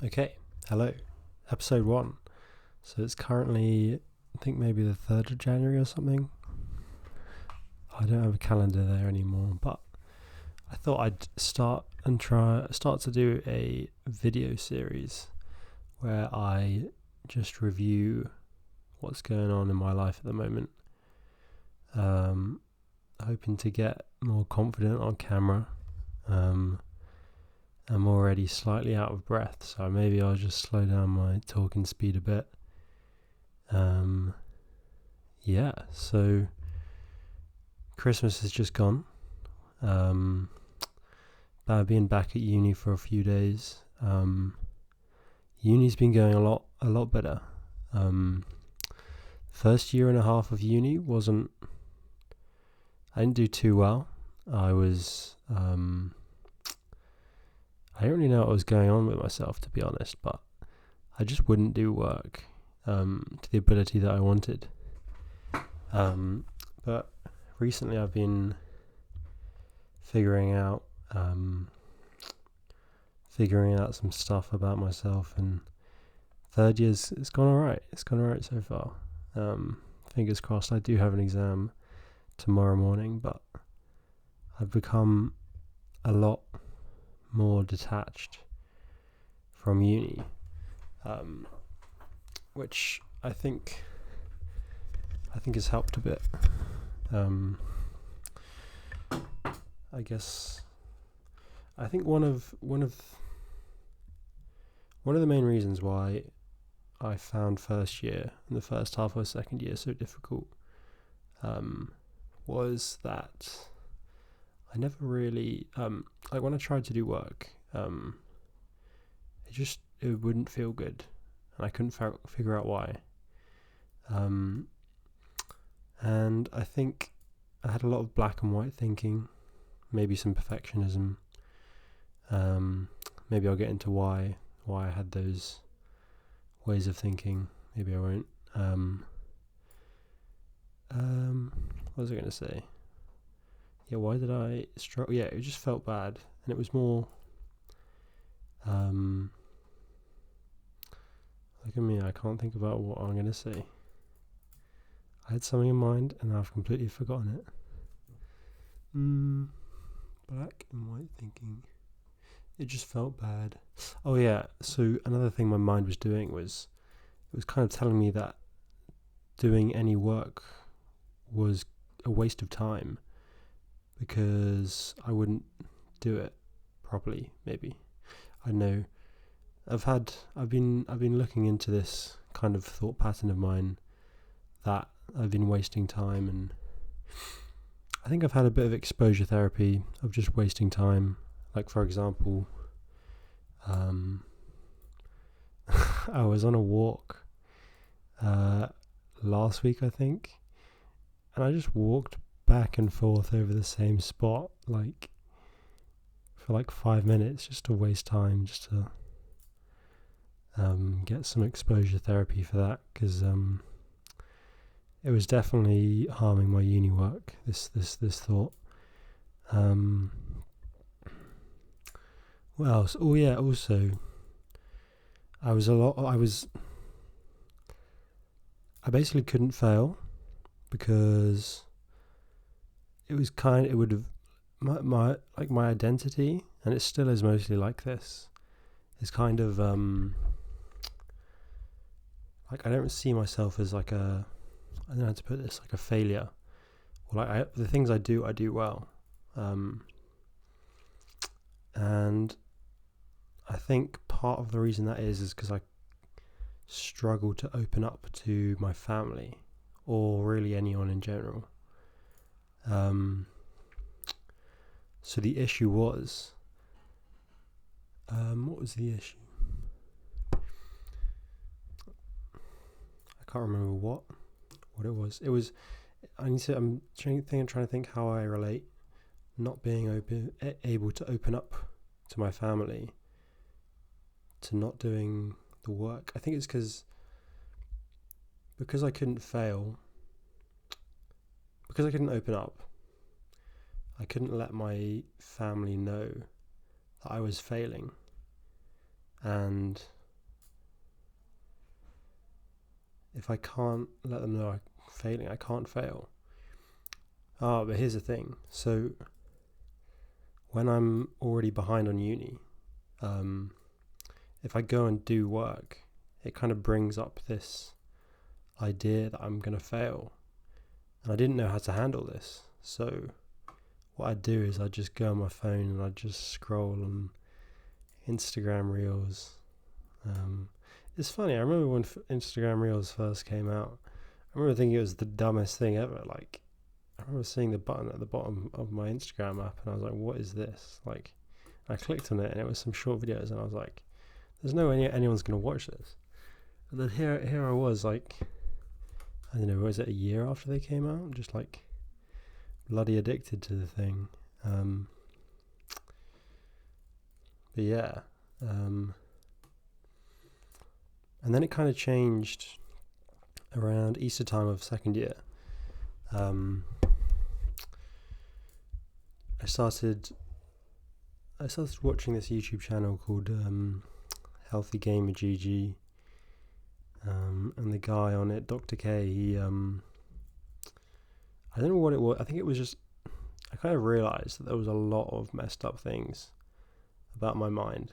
Okay, hello, episode 1. So it's currently, I think maybe the 3rd of January or something. I don't have a calendar there anymore, but I thought I'd start to do a video series where I just review what's going on in my life at the moment. Hoping to get more confident on camera. I'm already slightly out of breath, so maybe I'll just slow down my talking speed a bit. So Christmas has just gone. But being back at uni for a few days. Uni's been going a lot better. First year and a half of uni I didn't do too well. I didn't really know what was going on with myself, to be honest, but I just wouldn't do work to the ability that I wanted. But recently I've been figuring out some stuff about myself, and third year's it's gone alright. It's gone alright so far. Fingers crossed. I do have an exam tomorrow morning, but I've become a lot more detached from uni, which I think has helped a bit. I think one of the main reasons why I found first year and the first half of second year so difficult was that I never really when I tried to do work, it wouldn't feel good, and I couldn't figure out why. And I think I had a lot of black and white thinking, maybe some perfectionism. Maybe I'll get into why I had those ways of thinking. Maybe I won't. What was I going to say? Yeah, why did I struggle? Yeah, it just felt bad, and it was more. Look at me, I can't think about what I'm going to say. I had something in mind, and I've completely forgotten it. Black and white thinking. It just felt bad. Oh yeah, so another thing my mind was doing was, it was kind of telling me that doing any work was a waste of time because I wouldn't do it properly. Maybe, I know. I've been looking into this kind of thought pattern of mine that I've been wasting time, and I think I've had a bit of exposure therapy of just wasting time. Like, for example, I was on a walk last week, I think, and I just walked back and forth over the same spot for 5 minutes just to waste time, just to get some exposure therapy for that, because it was definitely harming my uni work, this thought. What else? Oh yeah, also I basically couldn't fail because it would have my identity, and it still is mostly like this, is kind of I don't see myself as I don't know how to put this, like a failure, or the things I do well, and I think part of the reason that is because I struggle to open up to my family, or really anyone in general. So the issue was, what was the issue? I can't remember what it was. It was, I'm trying to think how I relate not being able to open up to my family to not doing the work. I think it's because I couldn't fail, because I couldn't open up, I couldn't let my family know that I was failing. And if I can't let them know I'm failing, I can't fail. But here's the thing. So when I'm already behind on uni, if I go and do work, it kind of brings up this idea that I'm going to fail. And I didn't know how to handle this. So what I'd do is I'd just go on my phone and I'd just scroll on Instagram Reels. It's funny, I remember when Instagram Reels first came out, I remember thinking it was the dumbest thing ever. Like, I remember seeing the button at the bottom of my Instagram app and I was like, what is this? Like, I clicked on it and it was some short videos and I was like, there's no way anyone's going to watch this. And then here I was, like, I don't know, was it a year after they came out? I'm just like bloody addicted to the thing. But yeah. And then it kind of changed around Easter time of second year. I started watching this YouTube channel called Healthy Gamer GG, and the guy on it, Dr. K, he I don't know what it was. I think it was just, I kind of realised that there was a lot of messed up things about my mind.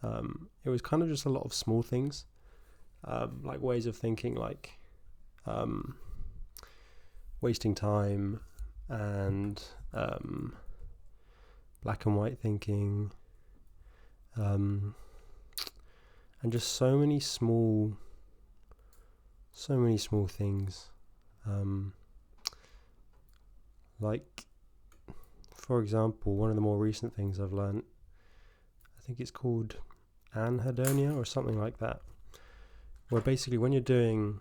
It was kind of just a lot of small things, like ways of thinking, like wasting time and black and white thinking, and just so many small things. Like, for example, one of the more recent things I've learned, I think it's called anhedonia or something like that, where basically when you're doing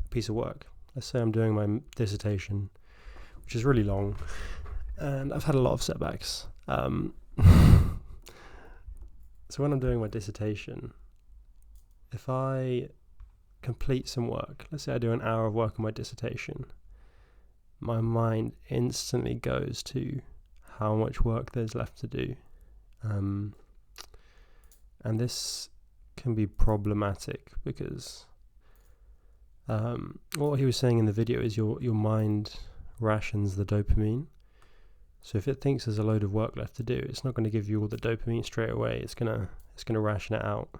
a piece of work, let's say I'm doing my dissertation, which is really long, and I've had a lot of setbacks. So when I'm doing my dissertation, if I complete some work, let's say I do an hour of work on my dissertation, my mind instantly goes to how much work there's left to do. And this can be problematic because what he was saying in the video is your mind rations the dopamine. So if it thinks there's a load of work left to do, it's not going to give you all the dopamine straight away. It's gonna ration it out.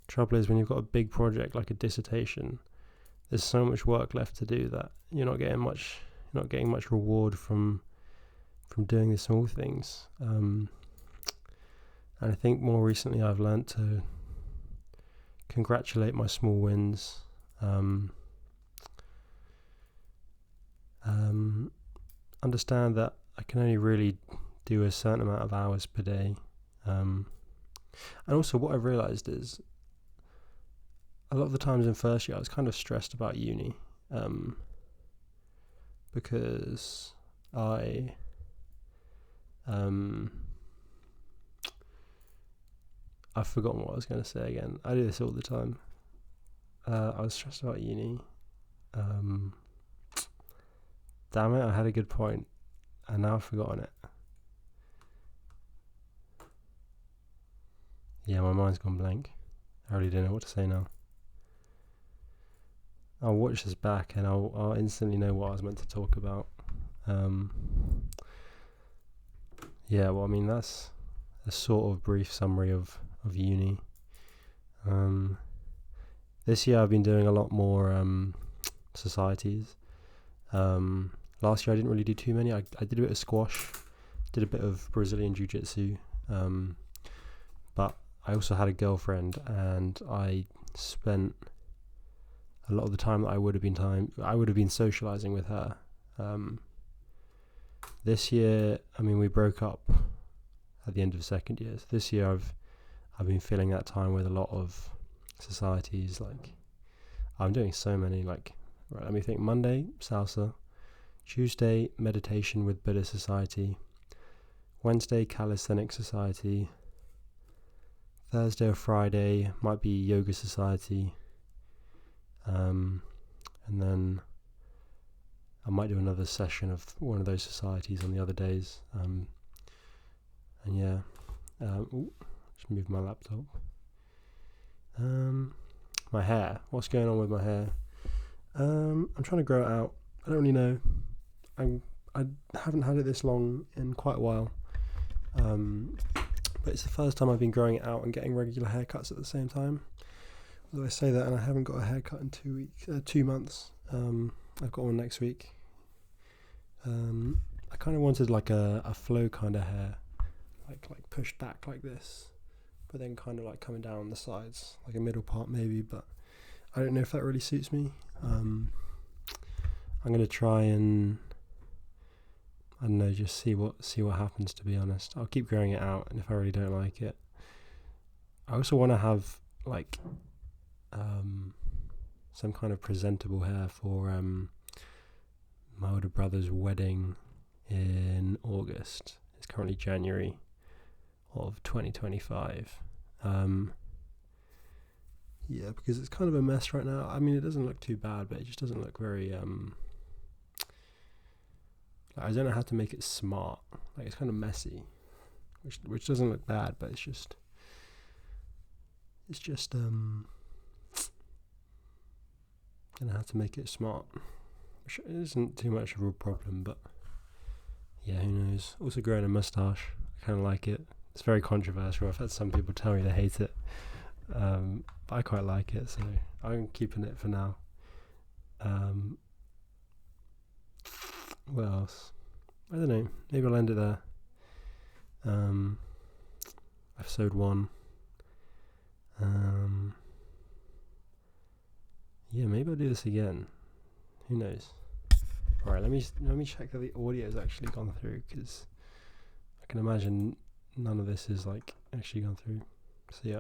Trouble is, when you've got a big project like a dissertation, there's so much work left to do that you're not getting much reward from doing the small things. And I think more recently I've learnt to congratulate my small wins. Understand that I can only really do a certain amount of hours per day. And also what I've realised is a lot of the times in first year I was kind of stressed about uni, because I've forgotten what I was going to say again. I do this all the time. I was stressed about uni. Damn it, I had a good point and now I've forgotten it. Yeah, my mind's gone blank. I really don't know what to say now. I'll watch this back and I'll instantly know what I was meant to talk about. Yeah, well, I mean, that's a sort of brief summary of uni. This year I've been doing a lot more societies. Last year I didn't really do too many. I did a bit of squash, did a bit of Brazilian Jiu-Jitsu, but I also had a girlfriend and I spent a lot of the time that I would have been socialising with her. This year, I mean, we broke up at the end of second year. So this year I've been filling that time with a lot of societies. Like, I'm doing so many, like, right, let me think. Monday, salsa. Tuesday, meditation with Buddha Society. Wednesday, calisthenics society. Thursday or Friday might be yoga society. And then I might do another session of one of those societies on the other days. And yeah, Just move my laptop. My hair. What's going on with my hair? I'm trying to grow it out. I don't really know. I haven't had it this long in quite a while. But it's the first time I've been growing it out and getting regular haircuts at the same time. Although I say that, and I haven't got a haircut in 2 months. I've got one next week. I kind of wanted like a flow kind of hair, like pushed back like this, but then kind of like coming down the sides, like a middle part maybe. But I don't know if that really suits me. I'm gonna try and, I don't know, just see what happens. To be honest, I'll keep growing it out, and if I really don't like it, I also want to have like some kind of presentable hair for my older brother's wedding in August. It's currently January of 2025. Yeah, because it's kind of a mess right now. I mean, it doesn't look too bad, but it just doesn't look very I don't know how to make it smart. Like, it's kind of messy, which doesn't look bad, but it's just don't know how to make it smart, which isn't too much of a problem, but yeah, who knows. Also growing a moustache, I kind of like it. It's very controversial. I've had some people tell me they hate it, but I quite like it, so I'm keeping it for now. What else? I don't know. Maybe I'll end it there. Episode 1. Yeah, maybe I'll do this again. Who knows? Alright, let me check that the audio has actually gone through, because I can imagine none of this is like actually gone through. So yeah.